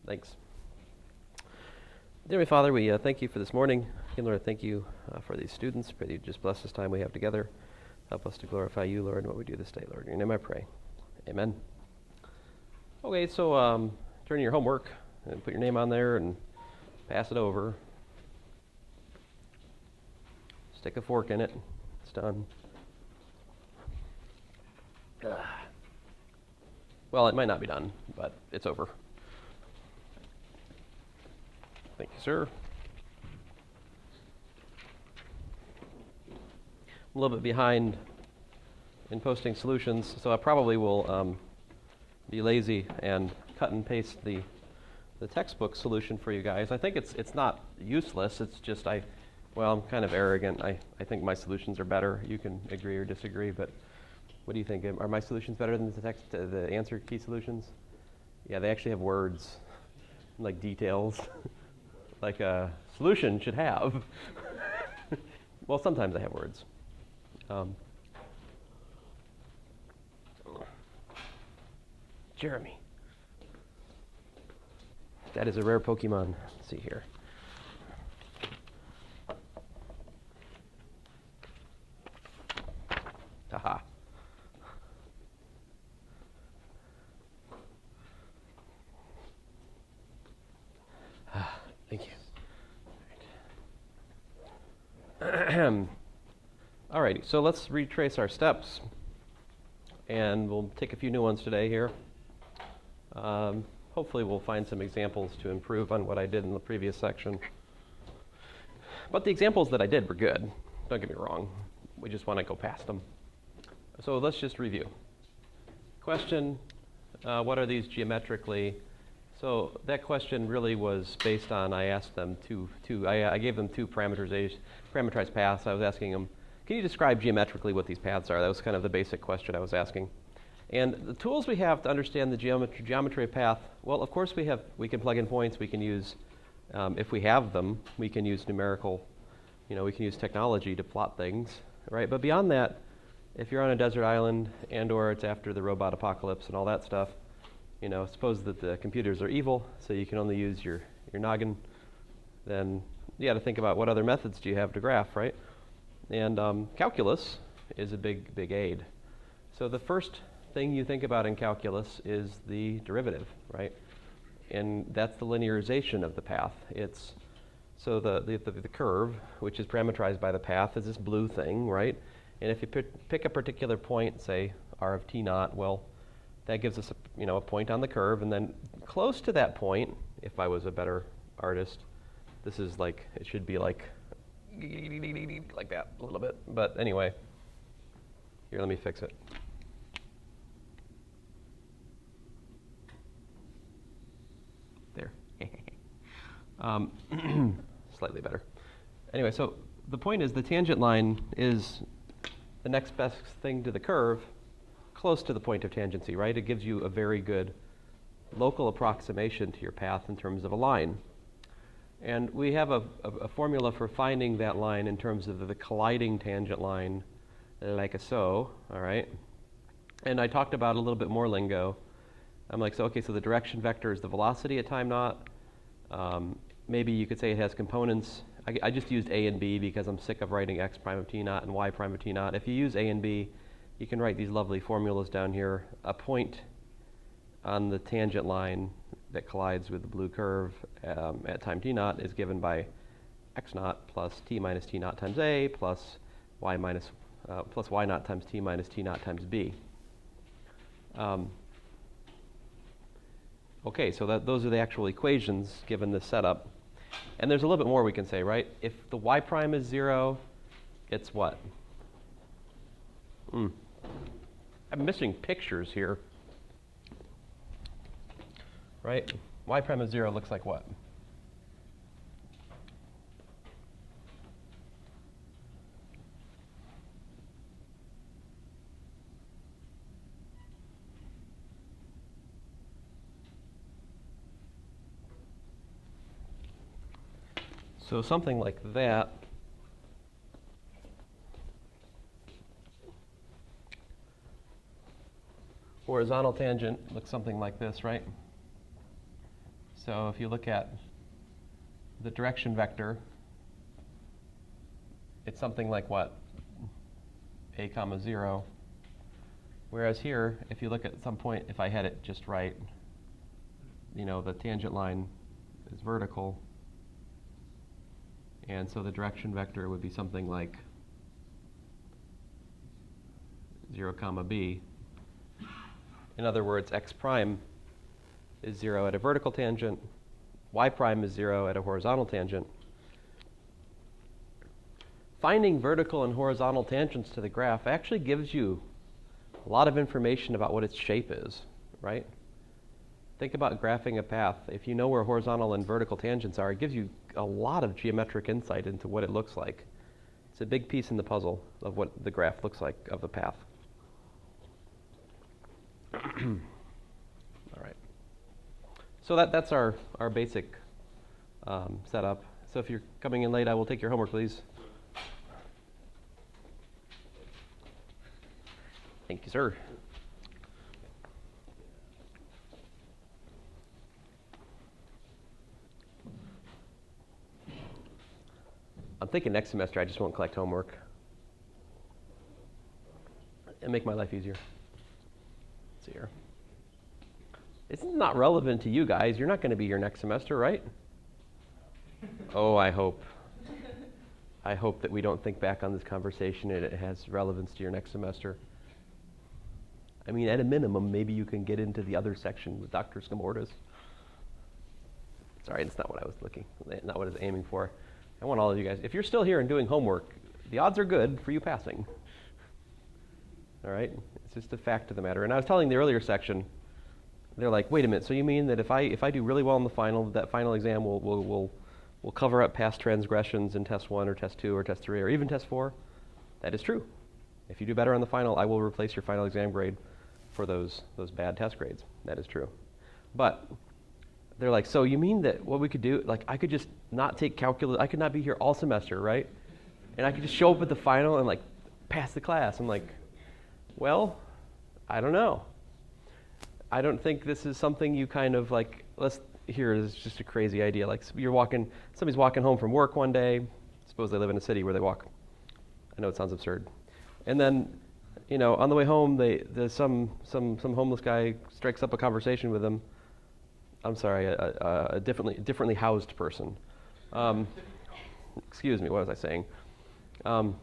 Thanks. Dear Heavenly Father, we thank you for this morning. And Lord, thank you for these students. Pray that you just bless this time we have together. Help us to glorify you, Lord, in what we do this day, Lord. In your name I pray. Amen. Okay, so turn your homework and put your name on there and pass it over. Stick a fork in it. It's done. Well, it might not be done, but it's over. Thank you, sir. I'm a little bit behind in posting solutions, so I probably will be lazy and cut and paste the textbook solution for you guys. I think it's not useless. It's just I'm kind of arrogant. I think my solutions are better. You can agree or disagree, but what do you think? Are my solutions better than the answer key solutions? Yeah, they actually have words, like details, like a solution should have. Well, sometimes they have words. Jeremy. That is a rare Pokemon. Let's see here. Haha. Thank you. All righty, so let's retrace our steps. And we'll take a few new ones today here. Hopefully we'll find some examples to improve on what I did in the previous section. But the examples that I did were good. Don't get me wrong. We just want to go past them. So let's just review. Question, what are these geometrically? So that question really was based on, I asked them I gave them two parameterized paths. I was asking them, can you describe geometrically what these paths are? That was kind of the basic question I was asking. And the tools we have to understand the geometry of path, well, of course we can plug in points. We can use, if we have them, we can use numerical, we can use technology to plot things, right? But beyond that, if you're on a desert island and or it's after the robot apocalypse and all that stuff, suppose that the computers are evil, so you can only use your noggin, then you got to think about what other methods do you have to graph, right? And calculus is a big aid. So the first thing you think about in calculus is the derivative, right? And that's the linearization of the path. So the curve, which is parameterized by the path, is this blue thing, right? And if you pick a particular point, say r of t naught, well, that gives us a point on the curve, and then close to that point, if I was a better artist, this is like, it should be like that a little bit. But anyway, here, let me fix it. There. Slightly better. Anyway, so the point is the tangent line is the next best thing to the curve close to the point of tangency, right? It gives you a very good local approximation to your path in terms of a line. And we have a formula for finding that line in terms of the colliding tangent line, like so, all right? And I talked about a little bit more lingo. I'm like, so the direction vector is the velocity at time naught. Maybe you could say it has components. I just used a and b because I'm sick of writing x prime of t naught and y prime of t naught. If you use a and b, you can write these lovely formulas down here. A point on the tangent line that collides with the blue curve at time t naught is given by x naught plus t minus t naught times a plus y naught times t minus t naught times b. Okay, so those are the actual equations given this setup. And there's a little bit more we can say, right? If the y prime is 0, it's what? I'm missing pictures here. Right? Y prime of 0 looks like what? So something like that. Horizontal tangent looks something like this, right? So if you look at the direction vector, it's something like what? A comma 0. Whereas here, if you look at some point, if I had it just right, the tangent line is vertical. And so the direction vector would be something like 0 comma b. In other words, x prime is 0 at a vertical tangent, y prime is 0 at a horizontal tangent. Finding vertical and horizontal tangents to the graph actually gives you a lot of information about what its shape is, right? Think about graphing a path. If you know where horizontal and vertical tangents are, it gives you a lot of geometric insight into what it looks like. It's a big piece in the puzzle of what the graph looks like of the path. All right. So that's our basic setup. So if you're coming in late, I will take your homework, please. Thank you, sir. I'm thinking next semester I just won't collect homework and make my life easier. Let's see here. It's not relevant to you guys. You're not going to be here next semester, right? Oh, I hope. I hope that we don't think back on this conversation and it has relevance to your next semester. I mean, at a minimum, maybe you can get into the other section with Dr. Scamortas. Sorry, that's not what I was not what I was aiming for. I want all of you guys, if you're still here and doing homework, the odds are good for you passing. All right? It's just a fact of the matter. And I was telling the earlier section, they're like, wait a minute, so you mean that if I do really well in the final, that final exam will cover up past transgressions in test 1 or test 2 or test 3 or even test 4? That is true. If you do better on the final, I will replace your final exam grade for those bad test grades. That is true. But they're like, so you mean that what we could do, like I could just not take calculus, I could not be here all semester, right? And I could just show up at the final and like pass the class. I'm like, well, I don't know. I don't think this is something you kind of like, here is just a crazy idea. Like somebody's walking home from work one day, suppose they live in a city where they walk. I know it sounds absurd. And then, on the way home, there's some homeless guy strikes up a conversation with them. I'm sorry, a differently housed person. Excuse me, what was I saying? And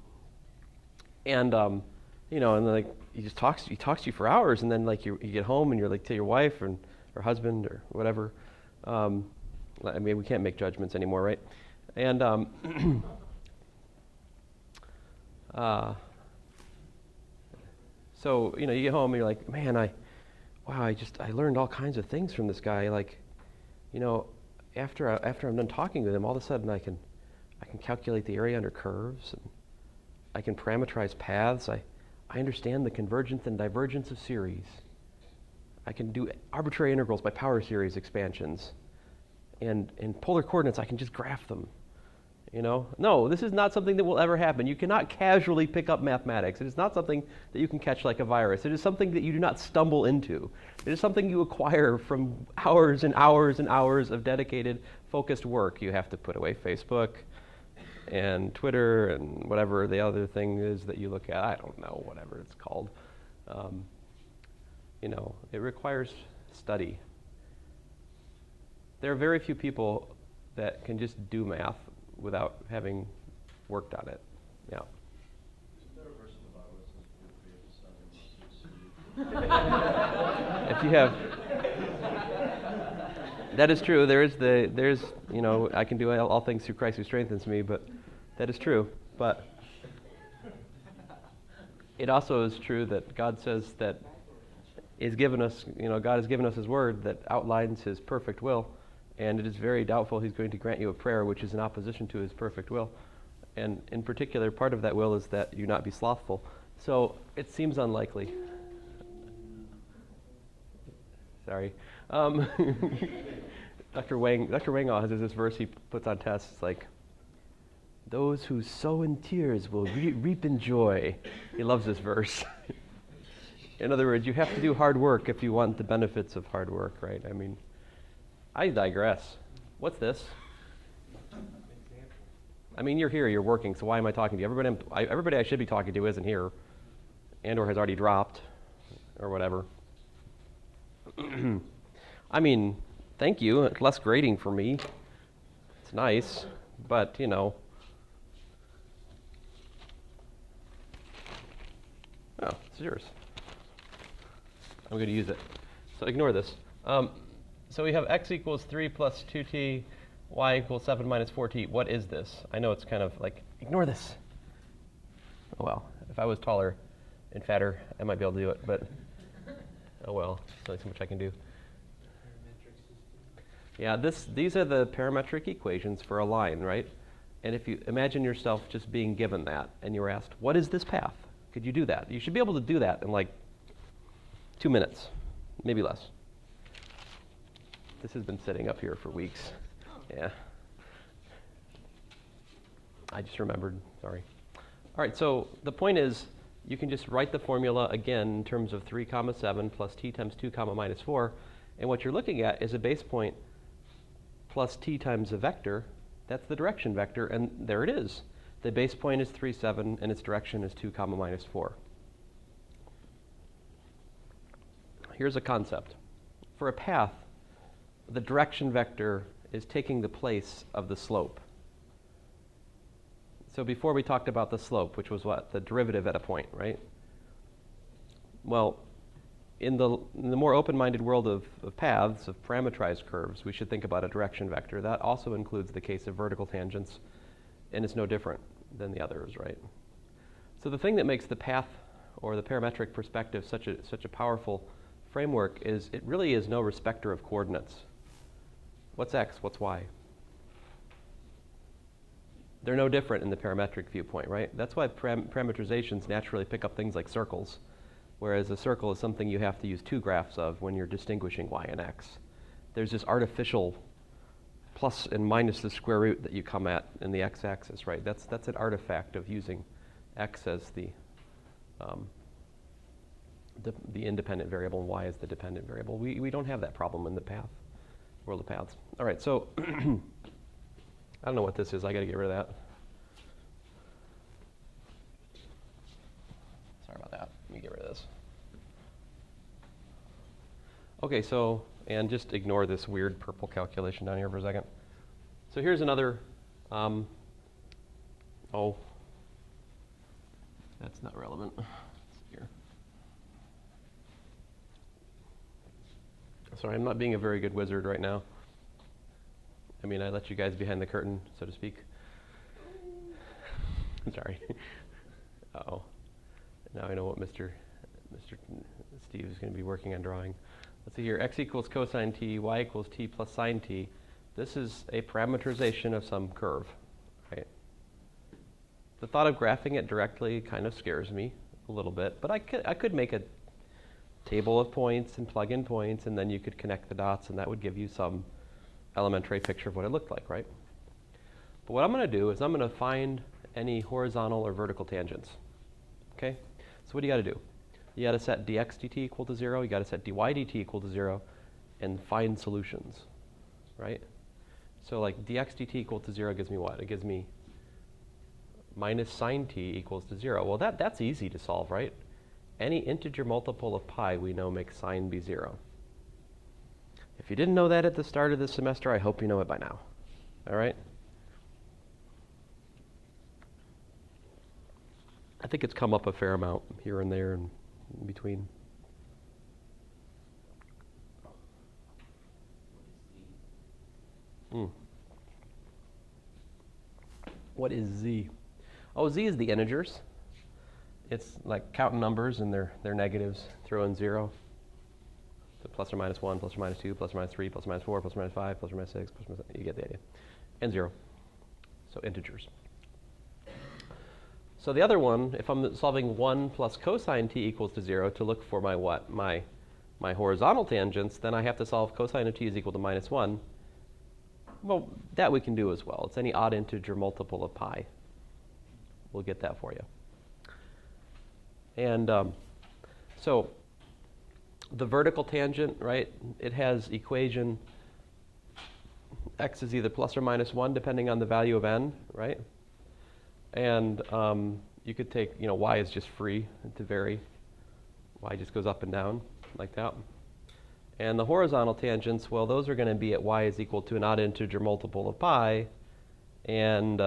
then like he talks to you for hours, and then like you get home and you're like to your wife or husband or whatever. I mean, we can't make judgments anymore, right? And so you get home and you're like, man, I learned all kinds of things from this guy. Like, after I'm done talking with him, all of a sudden I can calculate the area under curves, and I can parameterize paths. I understand the convergence and divergence of series. I can do arbitrary integrals by power series expansions, and in polar coordinates I can just graph them. No, this is not something that will ever happen. You cannot casually pick up mathematics. It is not something that you can catch like a virus. It is something that you do not stumble into. It is something you acquire from hours and hours and hours of dedicated, focused work. You have to put away Facebook and Twitter and whatever the other thing is that you look at. I don't know, whatever it's called. It requires study. There are very few people that can just do math without having worked on it. Yeah. Isn't there a verse in the Bible that says If you have, that is true. There's I can do all things through Christ who strengthens me, but that is true. But it also is true that God says that God has given us His word that outlines His perfect will. And it is very doubtful He's going to grant you a prayer which is in opposition to His perfect will. And in particular, part of that will is that you not be slothful. So it seems unlikely. Sorry. Dr. Wang has this verse he puts on tests like, those who sow in tears will reap in joy. He loves this verse. In other words, you have to do hard work if you want the benefits of hard work, right? I mean, I digress. What's this? Example. I mean, you're here, you're working, so why am I talking to you? Everybody I should be talking to isn't here, and or has already dropped, or whatever. I mean, thank you. It's less grading for me. It's nice, but, you know. Oh, it's yours. I'm going to use it. So ignore this. So we have x equals 3 plus 2t, y equals 7 minus 4t. What is this? I know it's kind of like, ignore this. Oh well, if I was taller and fatter, I might be able to do it, but oh well, there's only so much I can do. Parametric system. Yeah, these are the parametric equations for a line, right? And if you imagine yourself just being given that, and you were asked, what is this path? Could you do that? You should be able to do that in like 2 minutes, maybe less. This has been sitting up here for weeks. Yeah. I just remembered, sorry. All right, so the point is, you can just write the formula again in terms of 3 comma 7 plus t times 2 comma minus 4. And what you're looking at is a base point plus t times a vector. That's the direction vector, and there it is. The base point is 3, 7, and its direction is 2 comma minus 4. Here's a concept. For a path, the direction vector is taking the place of the slope. So before we talked about the slope, which was what? The derivative at a point, right? Well, in the more open-minded world of paths, of parametrized curves, we should think about a direction vector. That also includes the case of vertical tangents, and it's no different than the others, right? So the thing that makes the path or the parametric perspective such a powerful framework is it really is no respecter of coordinates. What's x? What's y? They're no different in the parametric viewpoint, right? That's why parametrizations naturally pick up things like circles, whereas a circle is something you have to use 2 graphs of when you're distinguishing y and x. There's this artificial plus and minus the square root that you come at in the x-axis, right? That's an artifact of using x as the independent variable and y as the dependent variable. We don't have that problem in the world of paths. All right, so I don't know what this is. I got to get rid of that. Sorry about that. Let me get rid of this. Okay, so, and just ignore this weird purple calculation down here for a second. So here's another, oh, that's not relevant. Let's see here. Sorry, I'm not being a very good wizard right now. I mean, I let you guys behind the curtain, so to speak. I'm sorry. Uh-oh. Now I know what Mr. Steve is going to be working on drawing. Let's see here. X equals cosine t, y equals t plus sine t. This is a parameterization of some curve, right? The thought of graphing it directly kind of scares me a little bit, but I could make a table of points and plug in points, and then you could connect the dots, and that would give you some elementary picture of what it looked like, right? But what I'm going to do is I'm going to find any horizontal or vertical tangents, okay? So what do you got to do? You got to set dx dt equal to 0, you got to set dy dt equal to 0, and find solutions, right? So like dx dt equal to 0 gives me what? It gives me minus sine t equals to 0. Well, that's easy to solve, right? Any integer multiple of pi we know makes sine be 0. If you didn't know that at the start of this semester, I hope you know it by now. All right? I think it's come up a fair amount here and there and in between. What is z? Oh, z is the integers. It's like counting numbers and their negatives, throw in 0. So plus or minus 1, plus or minus 2, plus or minus 3, plus or minus 4, plus or minus 5, plus or minus 6, plus or minus, you get the idea. And 0. So integers. So the other one, if I'm solving 1 plus cosine t equals to 0 to look for my what? My horizontal tangents, then I have to solve cosine of t is equal to minus 1. Well, that we can do as well. It's any odd integer multiple of pi. We'll get that for you. And so the vertical tangent, right, it has equation x is either plus or minus 1 depending on the value of n, right? And you could take, y is just free to vary. Y just goes up and down like that. And the horizontal tangents, well, those are going to be at y is equal to an odd integer multiple of pi. And,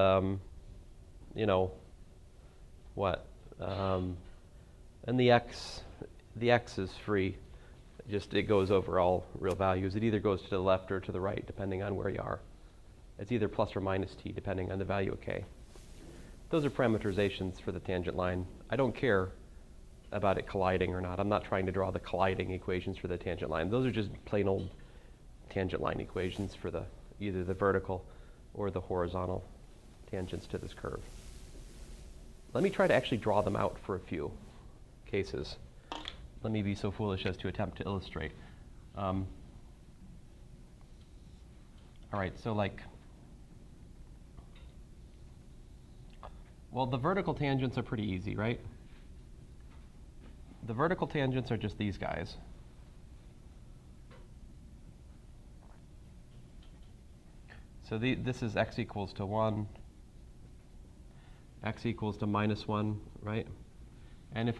what? And the x is free. It goes over all real values. It either goes to the left or to the right, depending on where you are. It's either plus or minus t, depending on the value of k. Those are parameterizations for the tangent line. I don't care about it colliding or not. I'm not trying to draw the colliding equations for the tangent line. Those are just plain old tangent line equations for either the vertical or the horizontal tangents to this curve. Let me try to actually draw them out for a few cases. Let me be so foolish as to attempt to illustrate. All right, so well, the vertical tangents are pretty easy, right? The vertical tangents are just these guys. So this is x equals to 1, x equals to minus 1, right? And if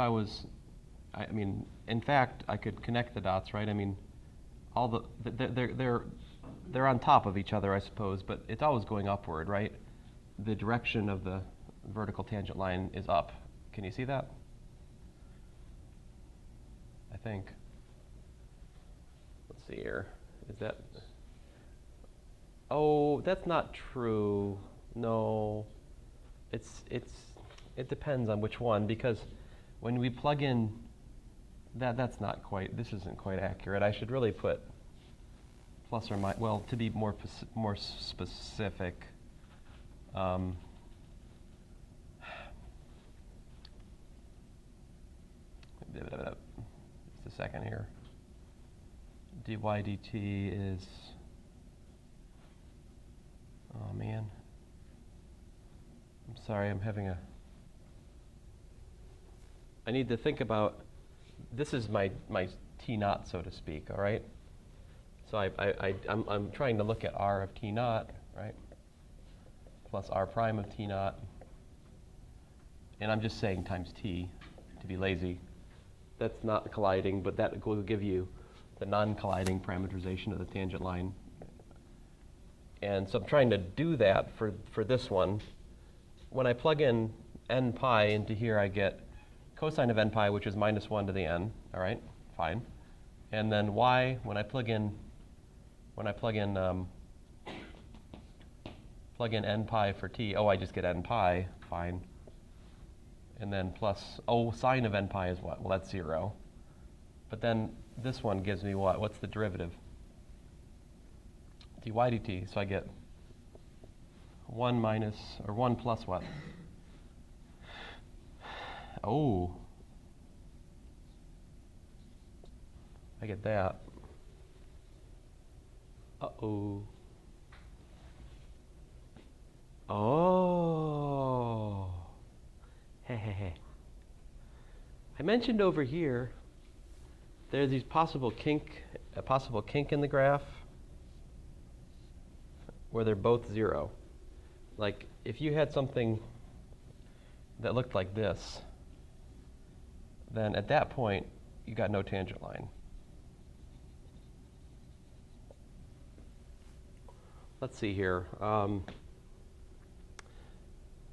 in fact, I could connect the dots, right? They're on top of each other, I suppose, but it's always going upward, right? The direction of the vertical tangent line is up. Can you see that? I think. Let's see here. Is that? Oh, that's not true. No. It depends on which one, because when we plug in this isn't quite accurate. I should really put plus or minus, well, to be more specific. Just a second here. dy dt is, oh man. I'm sorry, I need to think about, this is my t naught, so to speak, all right? So I'm trying to look at r of t naught, right? Plus r prime of t naught. And I'm just saying times t to be lazy. That's not colliding, but that will give you the non-colliding parameterization of the tangent line. And so I'm trying to do that for this one. When I plug in n pi into here, I get cosine of n pi, which is minus 1 to the n. All right, fine. And then y, when I plug in n pi for t, I just get n pi, fine. And then plus, sine of n pi is what? Well, that's 0. But then this one gives me what? What's the derivative? dy dt. So I get 1 plus what? Oh. I get that. Uh-oh. Oh. Hey. I mentioned over here there's a possible kink in the graph where they're both 0. Like if you had something that looked like this, then at that point you got no tangent line. Let's see here.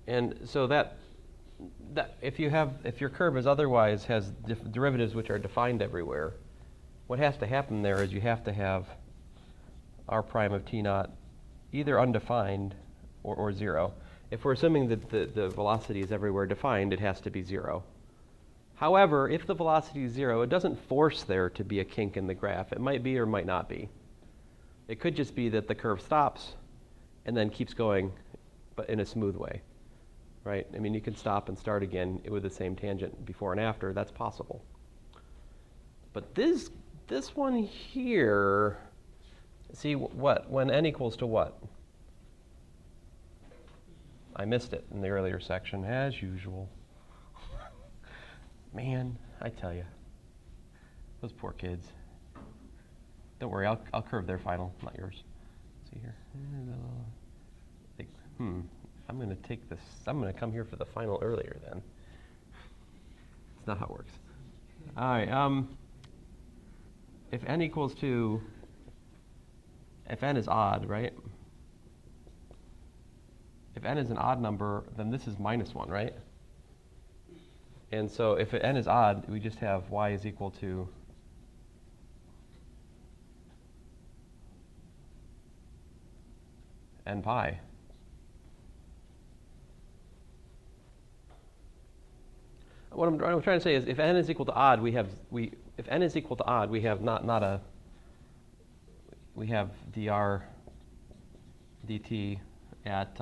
And so that if your curve is otherwise has derivatives which are defined everywhere, what has to happen there is you have to have r prime of t naught either undefined or 0. If we're assuming that the velocity is everywhere defined, it has to be 0. However, if the velocity is 0, it doesn't force there to be a kink in the graph. It might be or might not be. It could just be that the curve stops and then keeps going, but in a smooth way, right? I mean, you can stop and start again with the same tangent before and after. That's possible. But this one here, see what? When n equals to what? I missed it in the earlier section, as usual. Man, I tell you, those poor kids. Don't worry, I'll curve their final, not yours. See here. Like, I'm going to take this. I'm going to come here for the final earlier then. It's not how it works. All right. If n equals to, if n is odd, right? If n is an odd number, then this is minus 1, right? And so if n is odd, we just have y is equal to n pi. What I'm trying to say is, if n is equal to odd, we have dr dt at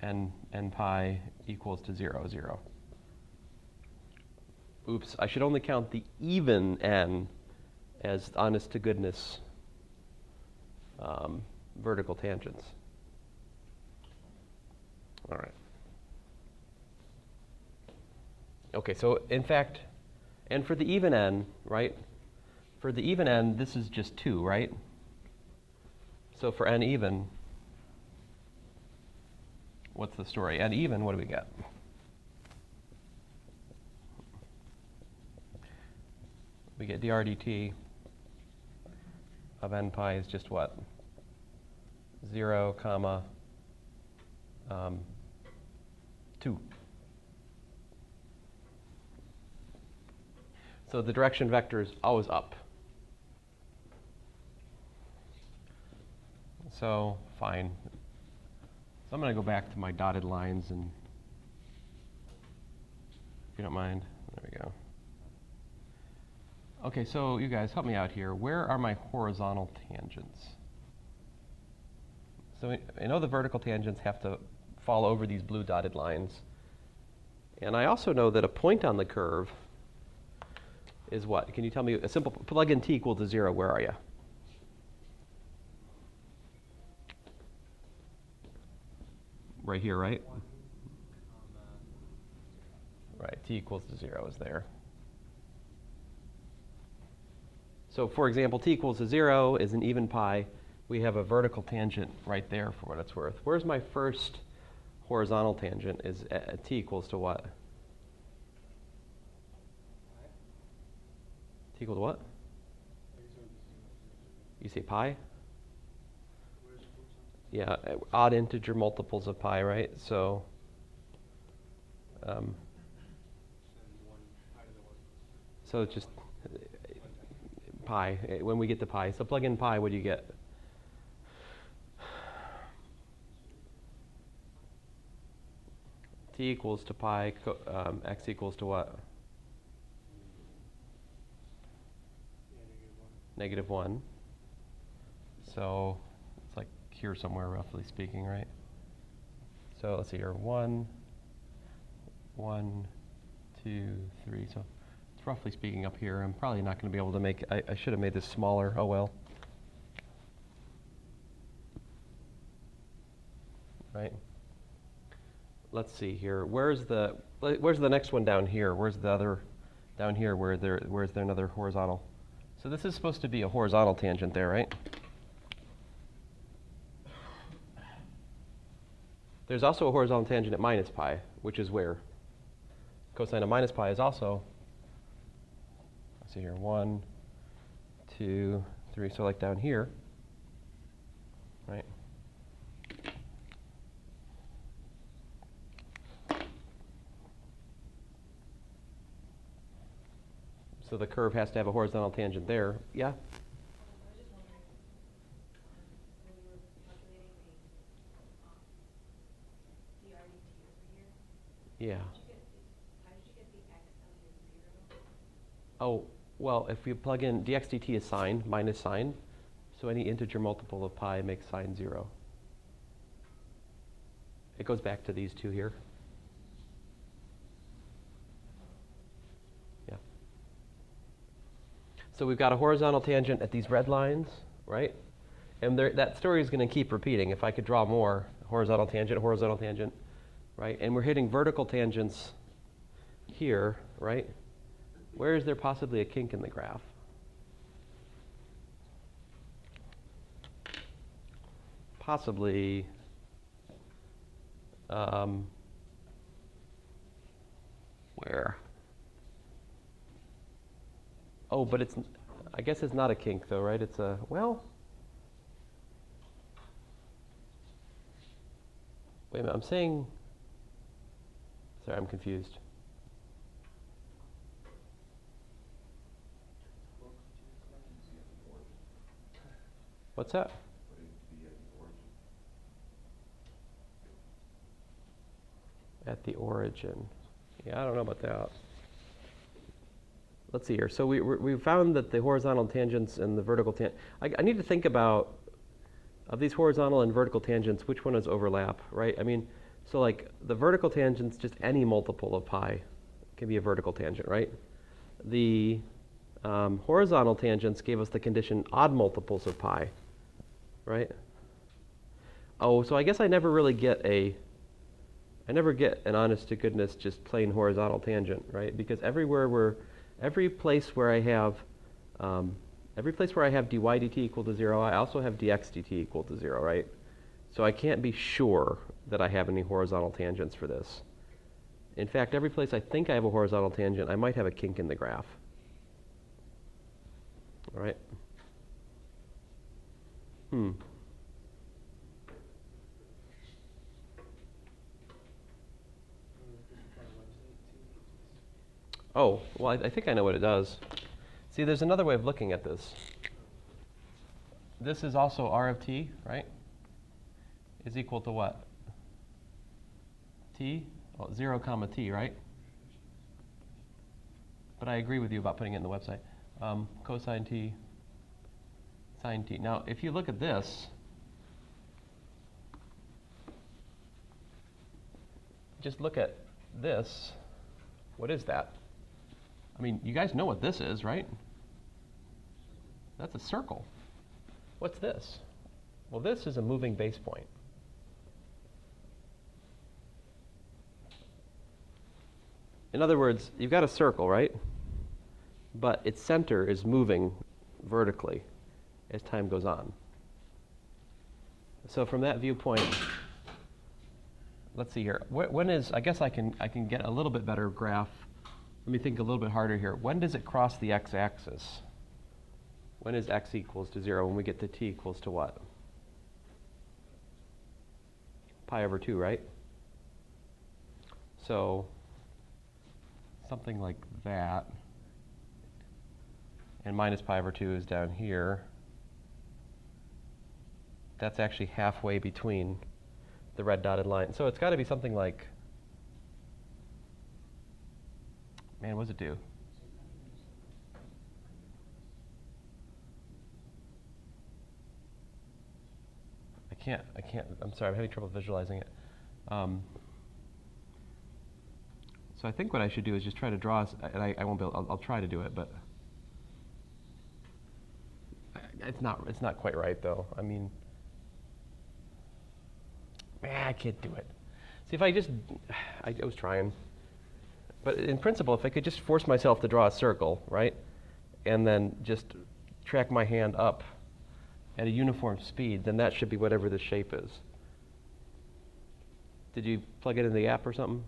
n pi equals to 0, 0. Oops, I should only count the even n as honest to goodness vertical tangents. All right. Okay, so in fact, and for the even n, right? For the even n, this is just 2, right? So for n even, what's the story? N even, what do we get? We get dr dt of n pi is just what? 0, comma, 2. So the direction vector is always up. So fine. So I'm going to go back to my dotted lines, and if you don't mind, there we go. Okay, so you guys help me out here. Where are my horizontal tangents? So I know the vertical tangents have to fall over these blue dotted lines. And I also know that a point on the curve is what? Can you tell me a simple plug in t equal to 0, where are you? Right here, right? Right, t equals to 0 is there. So for example, t equals to 0 is an even pi. We have a vertical tangent right there for what it's worth. Where's my first horizontal tangent? Is t equals to what? T equal to what? You say pi? Yeah, odd integer multiples of pi, right? So, so it's just pi, when we get to pi. So plug in pi, what do you get? T equals to pi, x equals to what? -1. So it's like here somewhere, roughly speaking, right? So let's see here, 1, 1, 2, 3. So it's roughly speaking up here. I'm probably not going to be able to make, I should have made this smaller. Oh well. Right? Let's see here. Where's the next one down here? Where's the other down here? Where's there another horizontal? So this is supposed to be a horizontal tangent there, right? There's also a horizontal tangent at minus pi, which is where? Cosine of minus pi is also, let's see here, 1, 2, 3, so like down here, right? So the curve has to have a horizontal tangent there. Yeah? I was just wondering, when you were calculating the dr dt over here, Yeah. how did you get the x down to 0? Oh, well, if we plug in dx dt is sine, minus sine, so any integer multiple of pi makes sine 0. It goes back to these two here. Yeah. So we've got a horizontal tangent at these red lines, right? And that story is going to keep repeating. If I could draw more, horizontal tangent, right? And we're hitting vertical tangents here, right? Where is there possibly a kink in the graph? possibly where? Oh, but it's, I guess it's not a kink though, right? It's a, well, wait a minute, I'm saying, sorry, I'm confused. What's that? At the origin. Yeah, I don't know about that. Let's see here. So we found that the horizontal tangents and the vertical I need to think about, of these horizontal and vertical tangents, which one is overlap, right? I mean, so like the vertical tangents, just any multiple of pi can be a vertical tangent, right? The horizontal tangents gave us the condition odd multiples of pi, right? Oh, so I guess I never really get an honest to goodness just plain horizontal tangent, right? Because every place where I have dy dt equal to 0, I also have dx dt equal to 0, right? So I can't be sure that I have any horizontal tangents for this. In fact, every place I think I have a horizontal tangent, I might have a kink in the graph. All right? Oh, well, I think I know what it does. See, there's another way of looking at this. This is also R of t, right? Is equal to what? T? Well, 0 comma t, right? But I agree with you about putting it in the website. Cosine t, sine t. Now, if you look at this, just look at this. What is that? I mean, you guys know what this is, right? That's a circle. What's this? Well, this is a moving base point. In other words, you've got a circle, right? But its center is moving vertically as time goes on. So from that viewpoint, let's see here. When is, I guess I can get a little bit better graph. Let me think a little bit harder here. When does it cross the x-axis? When is x equals to 0? When we get to t equals to what? Pi over 2, right? So something like that. And minus pi over 2 is down here. That's actually halfway between the red dotted line. So it's got to be something like, man, what does it do? I can't, I'm sorry, I'm having trouble visualizing it. So I think what I should do is just try to draw, and I won't be able, I'll try to do it, but it's not quite right though. I mean, I can't do it. See, if I was trying. But in principle, if I could just force myself to draw a circle, right? And then just track my hand up at a uniform speed, then that should be whatever the shape is. Did you plug it in the app or something?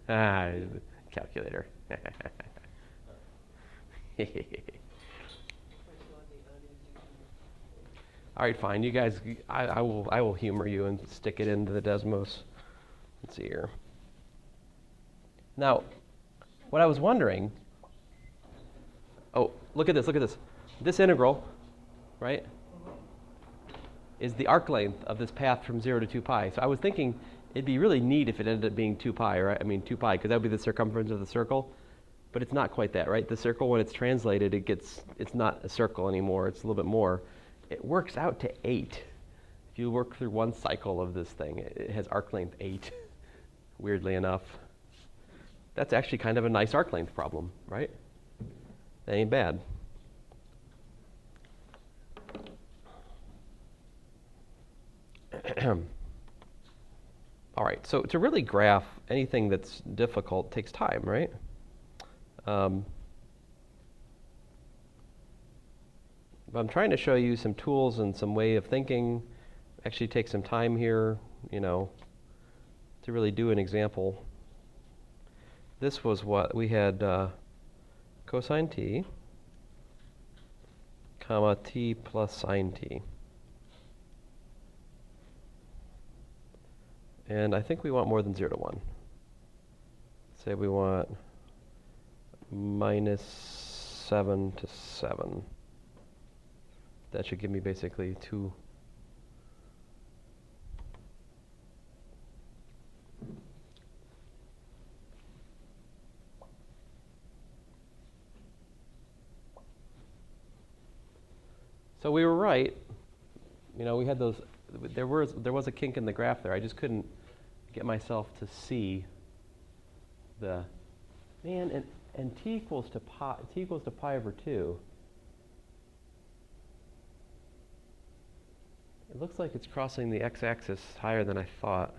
Calculator. All right, fine. You guys, I will humor you and stick it into the Desmos. Let's see here. Now, what I was wondering, oh, look at this, look at this. This integral, right, is the arc length of this path from 0 to 2 pi. So I was thinking it'd be really neat if it ended up being 2 pi, right? I mean 2 pi, because that would be the circumference of the circle. But it's not quite that, right? The circle, when it's translated, it's not a circle anymore. It's a little bit more. It works out to 8. If you work through one cycle of this thing, it has arc length 8, weirdly enough. That's actually kind of a nice arc length problem, right? That ain't bad. All right, so to really graph anything that's difficult takes time, right? But I'm trying to show you some tools and some way of thinking. Actually take some time here, to really do an example. This was what we had, cosine t, comma t plus sine t. And I think we want more than 0 to 1. Say we want minus 7 to 7. That should give me basically 2. So we were right. We had those. There was a kink in the graph there. I just couldn't get myself to see the man and t equals to pi over 2. It looks like it's crossing the x-axis higher than I thought.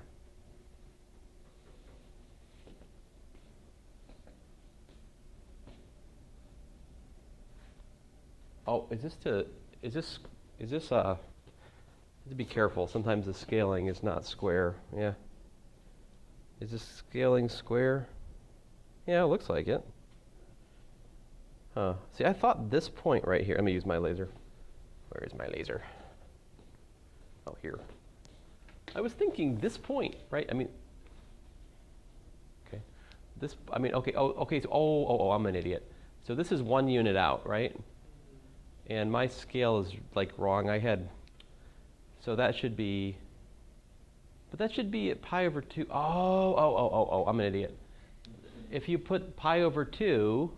Oh, to be careful. Sometimes the scaling is not square. Yeah. Is this scaling square? Yeah, it looks like it. Huh. See, I thought this point right here. Let me use my laser. Where is my laser? Oh, here. I was thinking this point, right? Okay. Okay. Oh, okay. So, I'm an idiot. So this is 1 unit out, right? And my scale is like wrong. So that should be, but that should be at pi over 2. Oh, I'm an idiot. If you put pi over 2,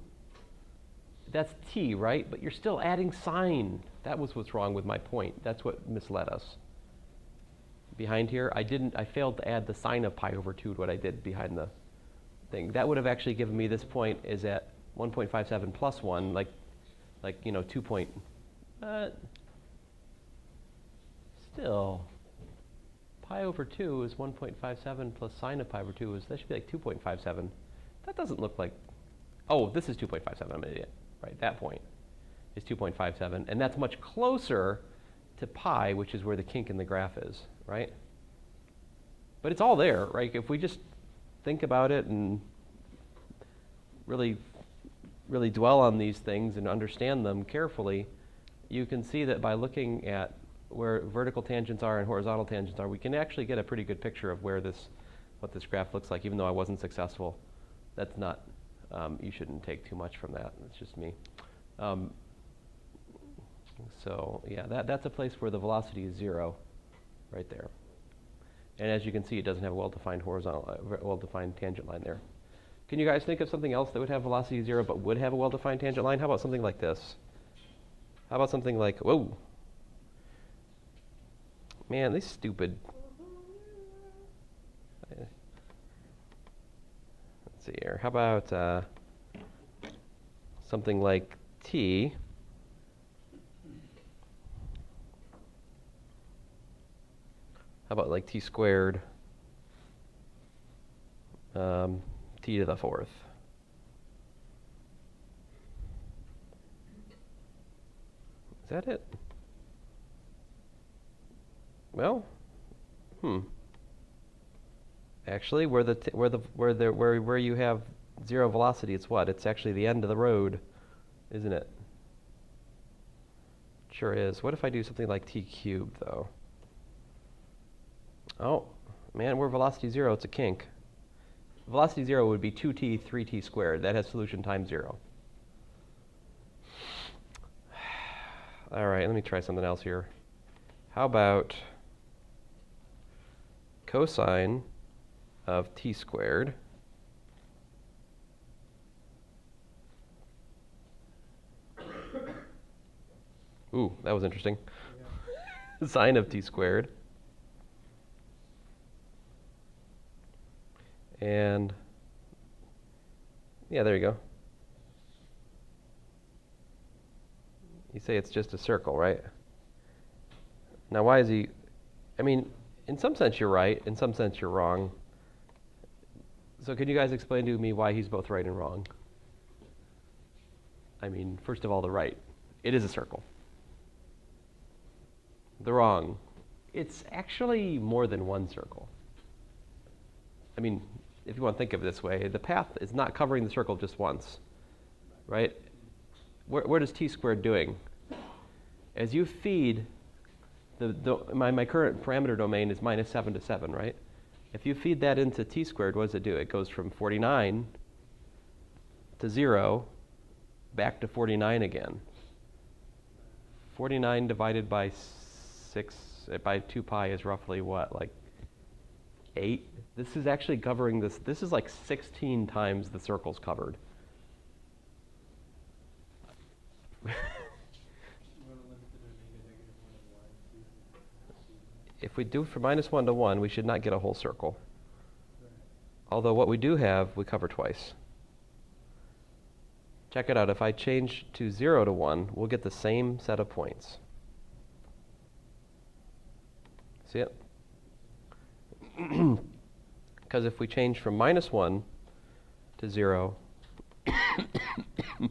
that's t, right? But you're still adding sine. That was what's wrong with my point. That's what misled us. Behind here, I failed to add the sine of pi over 2 to what I did behind the thing. That would have actually given me this point is at 1.57 plus 1, like 2 point. Still, pi over 2 is 1.57 plus sine of pi over 2 that should be like 2.57. That doesn't look like, this is 2.57, I'm an idiot, right? That point is 2.57, and that's much closer to pi, which is where the kink in the graph is, right? But it's all there, right? If we just think about it and really dwell on these things and understand them carefully, you can see that by looking at where vertical tangents are and horizontal tangents are, we can actually get a pretty good picture of what this graph looks like, even though I wasn't successful. That's not, you shouldn't take too much from that. It's just me. So yeah, that's a place where the velocity is 0, right there. And as you can see, it doesn't have a well-defined well-defined tangent line there. Can you guys think of something else that would have velocity 0 but would have a well-defined tangent line? How about something like this? How about something like, whoa. Man, these stupid. Let's see here. How about something like t. How about like t squared t to the 4th? Is that it? Well, actually, where you have 0 velocity, it's what? It's actually the end of the road, isn't it? Sure is. What if I do something like t cubed, though? Oh, man, where velocity 0, it's a kink. Velocity 0 would be 2t, 3t squared. That has solution times 0. All right, let me try something else here. How about cosine of t squared ooh, that was interesting. Yeah. Sine of t squared. And yeah, there you go. You say it's just a circle, right? Now, why is he? I mean, in some sense you're right, in some sense you're wrong. So can you guys explain to me why he's both right and wrong? I mean, first of all, the right. It is a circle. the wrong. It's actually more than one circle. I mean, if you want to think of it this way, the path is not covering the circle just once, right? What is t squared doing? As you feed, my current parameter domain is minus 7 to 7, right? If you feed that into t squared, what does it do? It goes from 49 to 0 back to 49 again. 49 divided by 6, by 2 pi is roughly what, like 8? This is actually covering this. This is like 16 times the circle's covered. If we do from minus 1 to 1, we should not get a whole circle. Although what we do have, we cover twice. Check it out. If I change to 0 to 1, we'll get the same set of points. See it? Because if we change from minus 1 to 0, we'll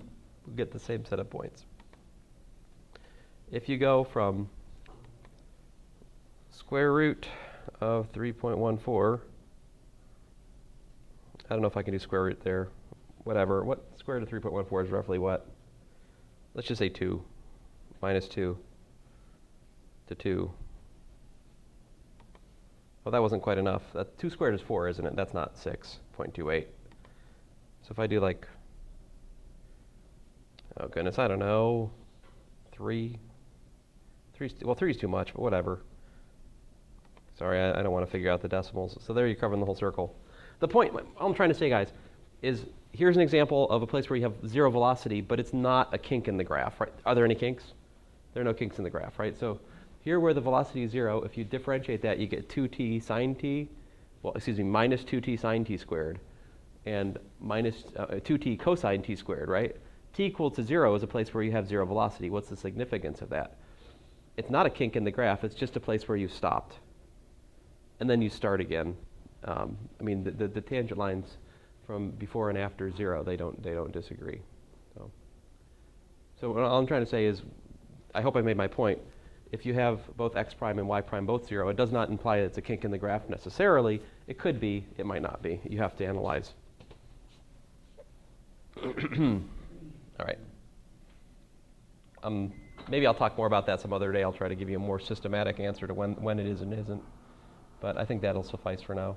get the same set of points. If you go from square root of 3.14, I don't know if I can do square root there. Whatever. What square root of 3.14 is roughly what? Let's just say 2. Minus 2 to 2. Well, that wasn't quite enough. 2 squared is 4, isn't it? That's not 6.28. So if I do like, oh goodness, I don't know, 3. 3 is too much, but whatever. Sorry, I don't want to figure out the decimals. So there you're covering the whole circle. The point, all I'm trying to say, guys, is here's an example of a place where you have 0 velocity, but it's not a kink in the graph, right? Are there any kinks? There are no kinks in the graph, right? So here where the velocity is 0, if you differentiate that, you get 2t sine t, minus 2t sine t squared, and minus 2t cosine t squared, right? T equal to 0 is a place where you have 0 velocity. What's the significance of that? It's not a kink in the graph. It's just a place where you stopped. And then you start again. I mean, the tangent lines from before and after 0, they don't disagree. So what all I'm trying to say is, I hope I made my point. If you have both x prime and y prime both 0, it does not imply that it's a kink in the graph necessarily. It could be. It might not be. You have to analyze. All right. Maybe I'll talk more about that some other day. I'll try to give you a more systematic answer to when it is and isn't. But I think that'll suffice for now.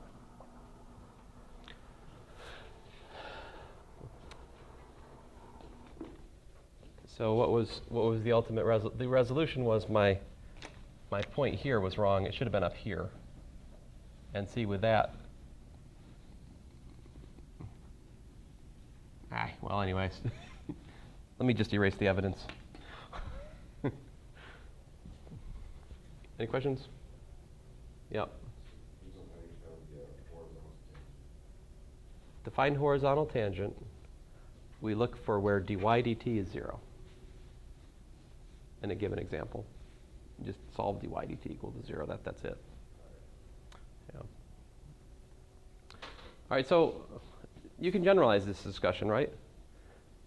So what was the ultimate the resolution was my point here was wrong. It should have been up here. And see, with that, well, anyways, let me just erase the evidence. Any questions? Yeah. To find horizontal tangent, we look for where dy dt is 0. In a given example, just solve dy dt equal to 0. That's it. Yeah. All right, so you can generalize this discussion, right?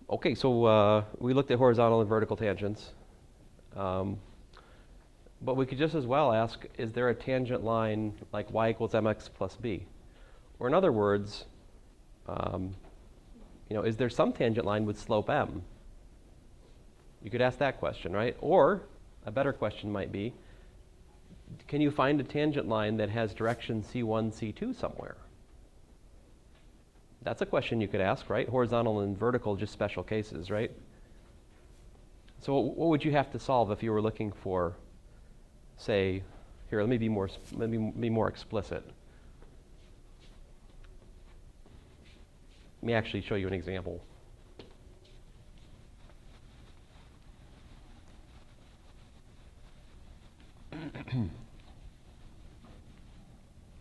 Okay, so we looked at horizontal and vertical tangents. But we could just as well ask, is there a tangent line like y equals mx plus b? Or in other words, is there some tangent line with slope m? You could ask that question, right? Or a better question might be, can you find a tangent line that has direction c1, c2 somewhere? That's a question you could ask, right? Horizontal and vertical, just special cases, right? So what would you have to solve if you were looking for, say, here, let me be more explicit. Let me actually show you an example.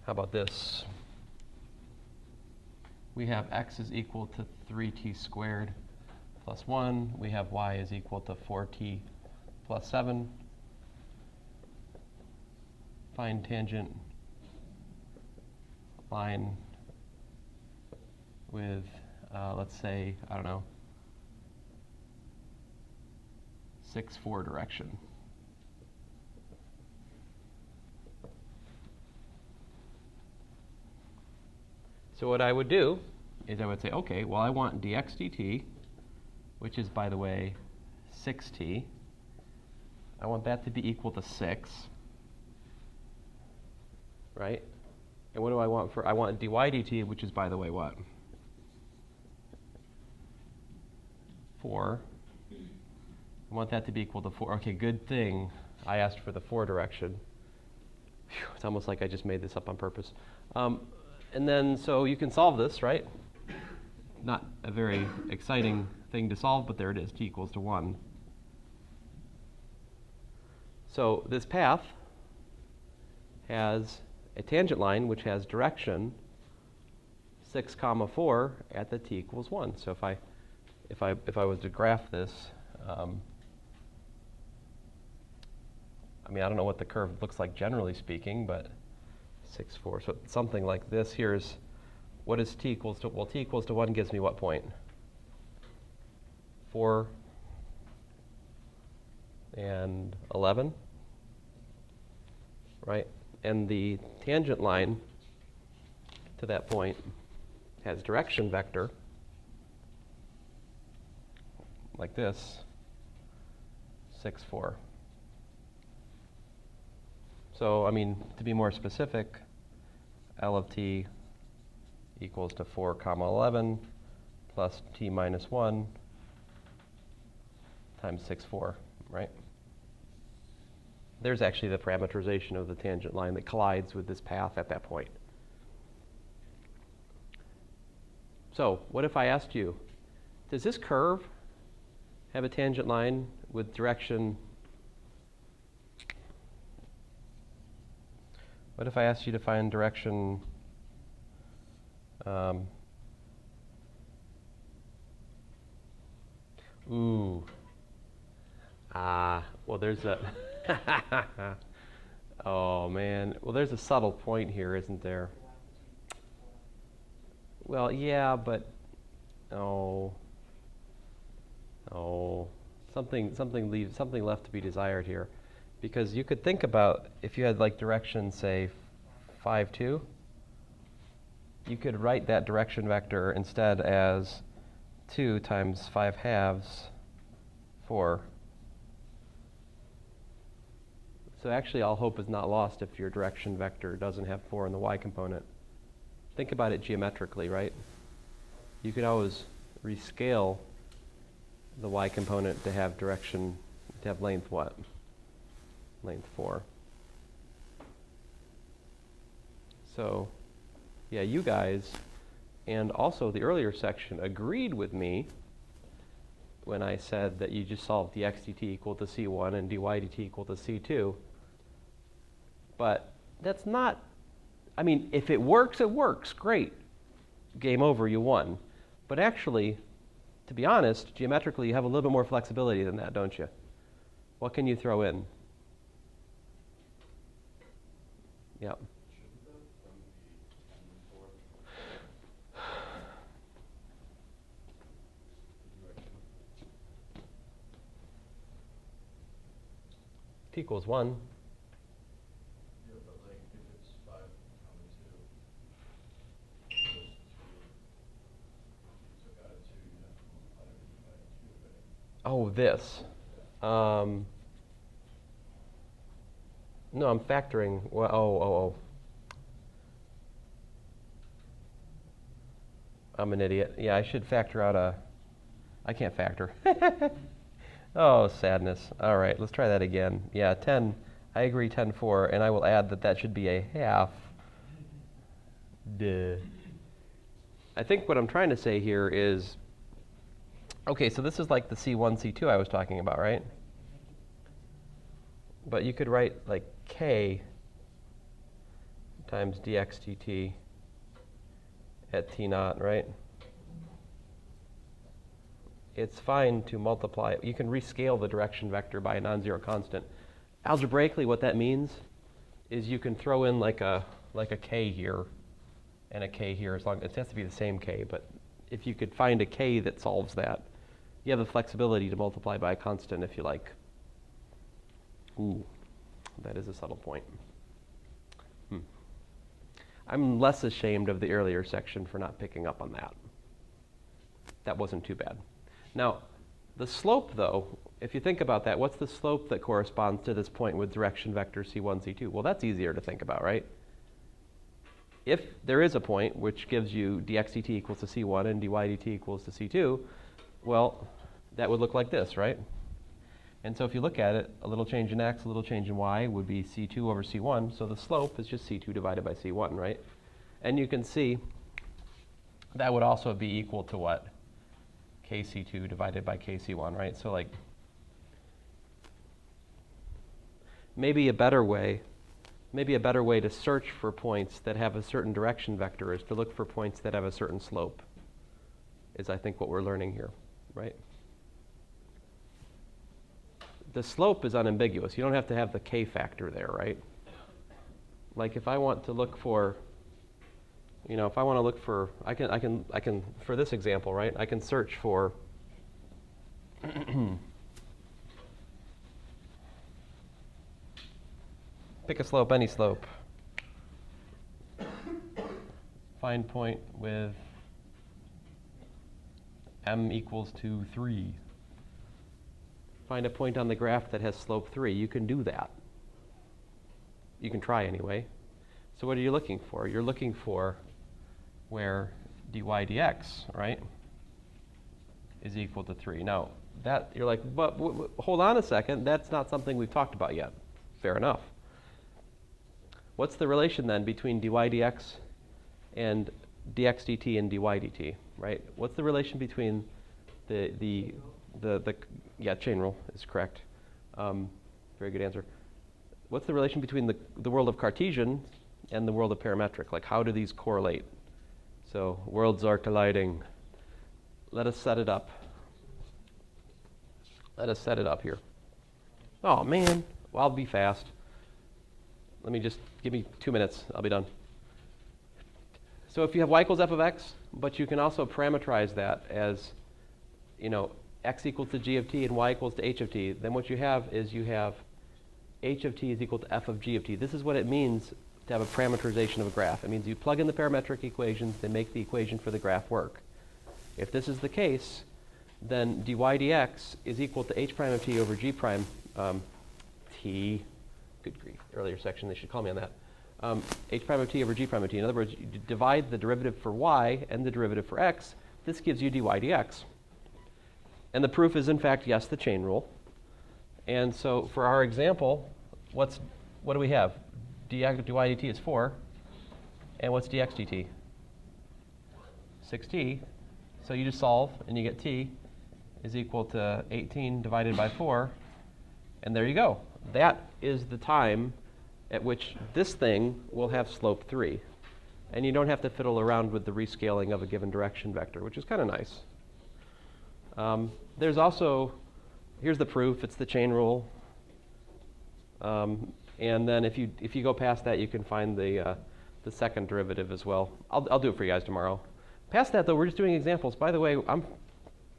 How about this? We have x is equal to 3t squared plus 1. We have y is equal to 4t plus 7. Find tangent line with, let's say, I don't know, 6, 4 direction. So what I would do is I would say, okay, well, I want dx dt, which is, by the way, 6t. I want that to be equal to 6, right? And what do I want for, I want dy dt, which is, by the way, what? 4. I want that to be equal to 4. Okay, good thing I asked for the 4 direction. Phew, it's almost like I just made this up on purpose. And then, so you can solve this, right? Not a very exciting thing to solve, but there it is, t equals to 1. So this path has a tangent line which has direction 6, 4 at the t equals 1. So if I was to graph this, I mean, I don't know what the curve looks like generally speaking, but 6, 4. So something like this. Here's what is t equals to? Well, t equals to 1 gives me what point? 4 and 11, right? And the tangent line to that point has direction vector like this, 6, 4. So, I mean, to be more specific, L of t equals to 4, 11 plus t minus 1 times 6, 4, right? There's actually the parameterization of the tangent line that collides with this path at that point. So, what if I asked you, does this curve have a tangent line with direction? What if I asked you to find direction well, there's a oh man, well, there's a subtle point here, isn't there? Well, yeah, but something left to be desired here, because you could think about if you had like direction, say 5, 2, you could write that direction vector instead as 2 times 5 halves 4. So actually, all hope is not lost if your direction vector doesn't have 4 in the y component. Think about it geometrically, right? You could always rescale the y component to have direction, to have length what? Length 4. So, yeah, you guys, and also the earlier section, agreed with me when I said that you just solve dx dt equal to c1 and dy dt equal to c2. But that's not, I mean, if it works, great. Game over, you won. But actually, to be honest, geometrically, you have a little bit more flexibility than that, don't you? What can you throw in? Yeah. T equals 1. Yeah, but like if it's 5, 2, you took out a 2, you have to multiply everything by 2, right? Oh, this. No, I'm factoring. Well, I'm an idiot. Yeah, I should factor out a. I can't factor. Oh, sadness. All right, let's try that again. Yeah, 10. I agree, 10, 4, and I will add that should be a half. Duh. I think what I'm trying to say here is, okay, so this is like the C1, C2 I was talking about, right? But you could write like k times dx dt at t naught, right? It's fine to multiply. You can rescale the direction vector by a non-zero constant. Algebraically, what that means is you can throw in like a k here and a k here. As long it has to be the same k, but if you could find a k that solves that, you have the flexibility to multiply by a constant if you like. Ooh, that is a subtle point. I'm less ashamed of the earlier section for not picking up on that. That wasn't too bad. Now, the slope, though, if you think about that, what's the slope that corresponds to this point with direction vector c1, c2? Well, that's easier to think about, right? If there is a point which gives you dx dt equals to c1 and dy dt equals to c2, well, that would look like this, right? And so if you look at it, a little change in x, a little change in y would be c2 over c1. So the slope is just c2 divided by c1, right? And you can see that would also be equal to what? kc2 divided by kc1, right? So like maybe a better way to search for points that have a certain direction vector is to look for points that have a certain slope, is I think what we're learning here, right? The slope is unambiguous. You don't have to have the k factor there, right? Like if I want to look for, if I want to look for, I can for this example, right? I can search for pick a slope, any slope. Find point with m equals to 3. Find a point on the graph that has slope 3. You can do that. You can try anyway. So what are you looking for? You're looking for where dy dx, right, is equal to 3. Now, that you're like, but hold on a second. That's not something we've talked about yet. Fair enough. What's the relation then between dy dx and dx dt and dy dt, right? What's the relation between the chain rule is correct. Very good answer. What's the relation between the world of Cartesian and the world of parametric? Like, how do these correlate? So, worlds are colliding. Let us set it up. Let us set it up here. Oh, man. Well, I'll be fast. Let me just, give me 2 minutes. I'll be done. So if you have y equals f of x, but you can also parameterize that as, x equals to g of t and y equals to h of t, then what you have is you have h of t is equal to f of g of t. This is what it means to have a parameterization of a graph. It means you plug in the parametric equations, they make the equation for the graph work. If this is the case, then dy dx is equal to h prime of t over g prime t. Good grief. Earlier section, they should call me on that. H prime of t over g prime of t. In other words, you divide the derivative for y and the derivative for x. This gives you dy dx. And the proof is, in fact, yes, the chain rule. And so for our example, what do we have? dy dt is 4. And what's dx dt? 6t. So you just solve, and you get t is equal to 18 divided by 4. And there you go. That is the time at which this thing will have slope 3. And you don't have to fiddle around with the rescaling of a given direction vector, which is kind of nice. There's also, here's the proof, it's the chain rule. And then if you go past that, you can find the second derivative as well. I'll do it for you guys tomorrow. Past that, though, we're just doing examples. By the way, I'm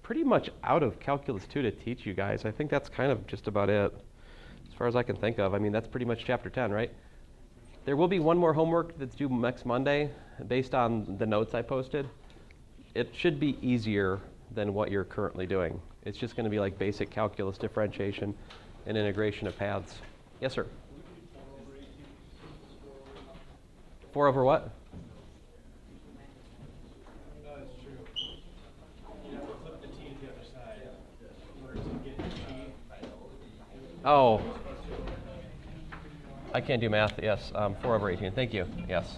pretty much out of Calculus 2 to teach you guys. I think that's kind of just about it, as far as I can think of. I mean, that's pretty much chapter 10, right? There will be one more homework that's due next Monday based on the notes I posted. It should be easier than what you're currently doing. It's just going to be like basic calculus differentiation and integration of paths. Yes, sir? 4 over what? No, that's true. You have to flip the t to the other side in order to get the t. Oh. I can't do math. Yes, 4 over 18. Thank you. Yes.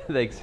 Thanks.